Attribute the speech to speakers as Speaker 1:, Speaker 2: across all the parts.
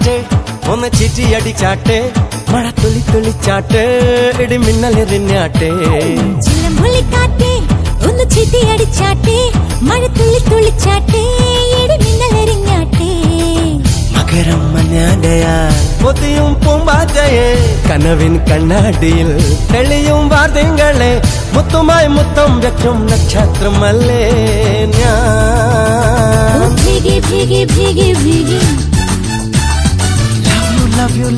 Speaker 1: കാറ്റേ ഒന്ന് ചിറ്റിയടിച്ചാട്ടെ മഴ തുള്ളി തുള്ളിച്ചാട്ടെ ഇടി മിന്നലെറിഞ്ഞാട്ടെ
Speaker 2: ചിലമ്പുള്ളിക്കാറ്റേ ഒന്ന് ചിറ്റിയടിച്ചാട്ടെ മഴ തുള്ളി തുള്ളിച്ചാട്ടെ ഇടി മിന്നലെറിഞ്ഞാട്ടെ
Speaker 1: മകരം മഞ്ഞാടയാ പൊതിയും പൂമ്പാറ്റയെ കനവിൻ കണ്ണാടിയിൽ തെളിയും വാർത്തകളെ മുത്തുമായി മുത്തം വെക്കും നക്ഷത്രമല്ലേ ഞാൻ
Speaker 2: ഭീഗി ഭീഗി ഭീഗി ഭീഗി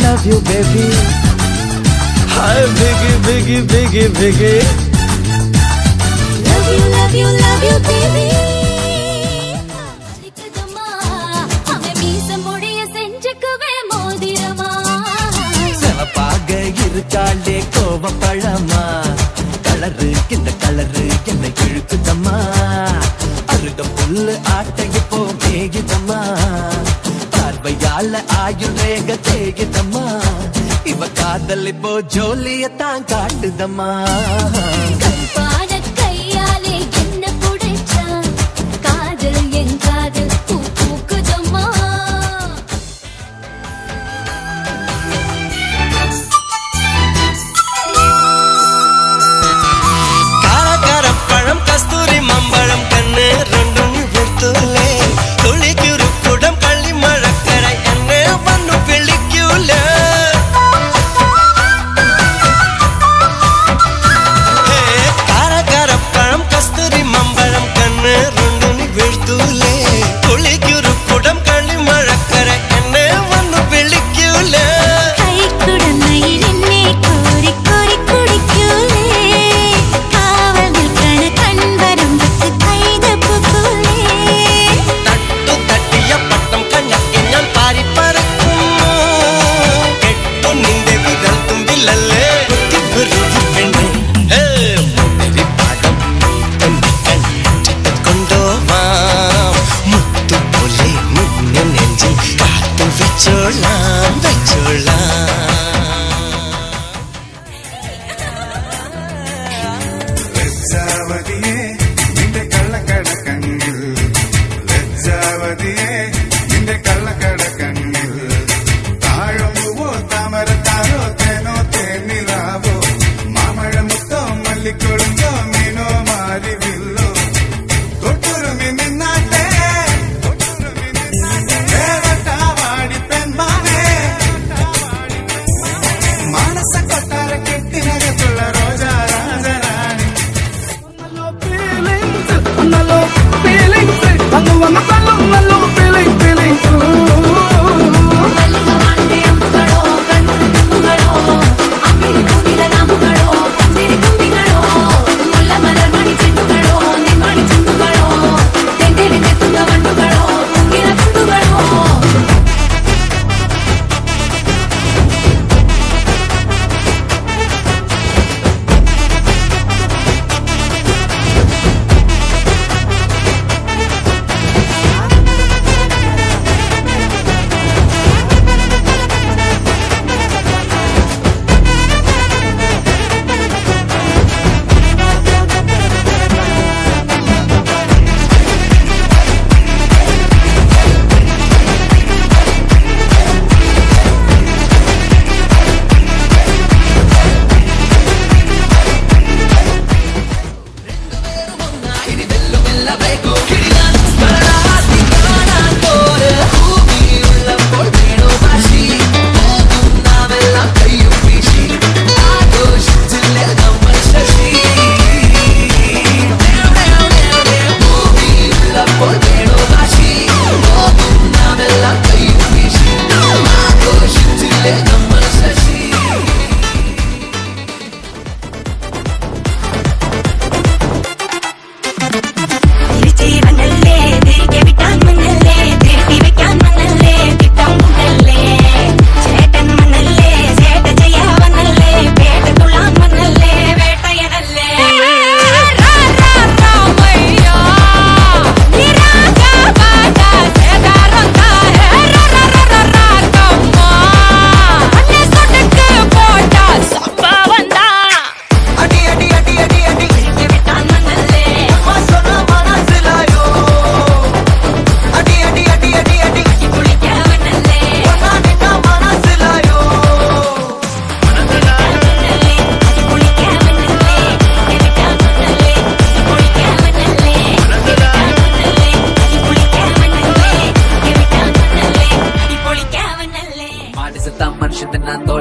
Speaker 1: love you baby hi biggie biggie biggie biggie
Speaker 2: love you baby likadama hame meesa mudiya senjukuve modirama
Speaker 1: savapaga irukale kovapalama coloru inda coloru enna ilukudama aruga pull aattage po megidama பார்வையால ஆயுள் ரேக தேகிதம்மா இவ காதல் இப்போ ஜோலியத்தான் காட்டுதம்மா
Speaker 2: கல்பான கையாலே என்ன புடிச்சா காதல் என் காதல் பூக்குதம்மா
Speaker 1: கார பழம் கஸ்தூரி மம்பழம் கண்ணு ரெண்டும் வெத்துலே துளிக்குரு குடம் கள்ளி மழக்கரை என்ன பண்ணு பிள்ளிக்குல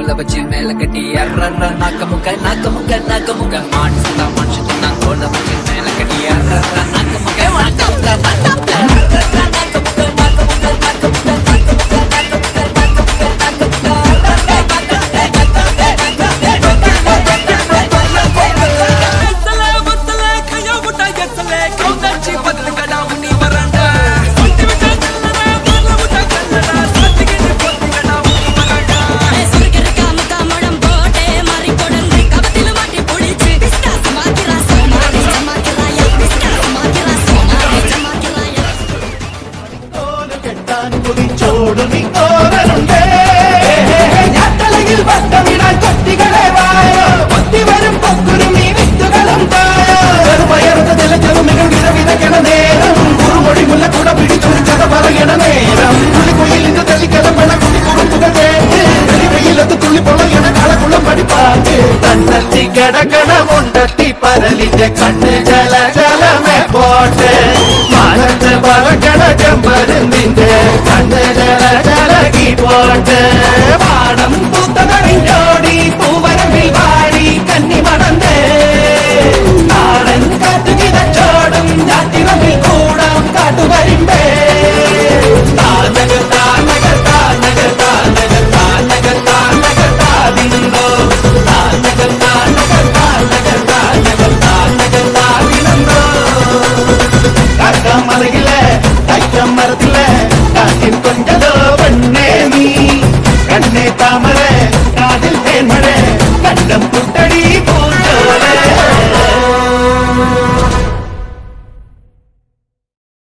Speaker 3: தோல வச்சு மேல கட்டி அர்ற நாக்க முக்க மான்சுதா மனுஷன் தோல வச்சு மேல கட்டி அர்ற நாக்க முக்க
Speaker 1: கடகட முண்டத்தி பரலித்த கண்ணு ஜல ஜலமே போட்டு மனத்து பறக்கட ஜம்பருந்திந்த கண்ணு ஜல ஜலகி போட்டு பாடம்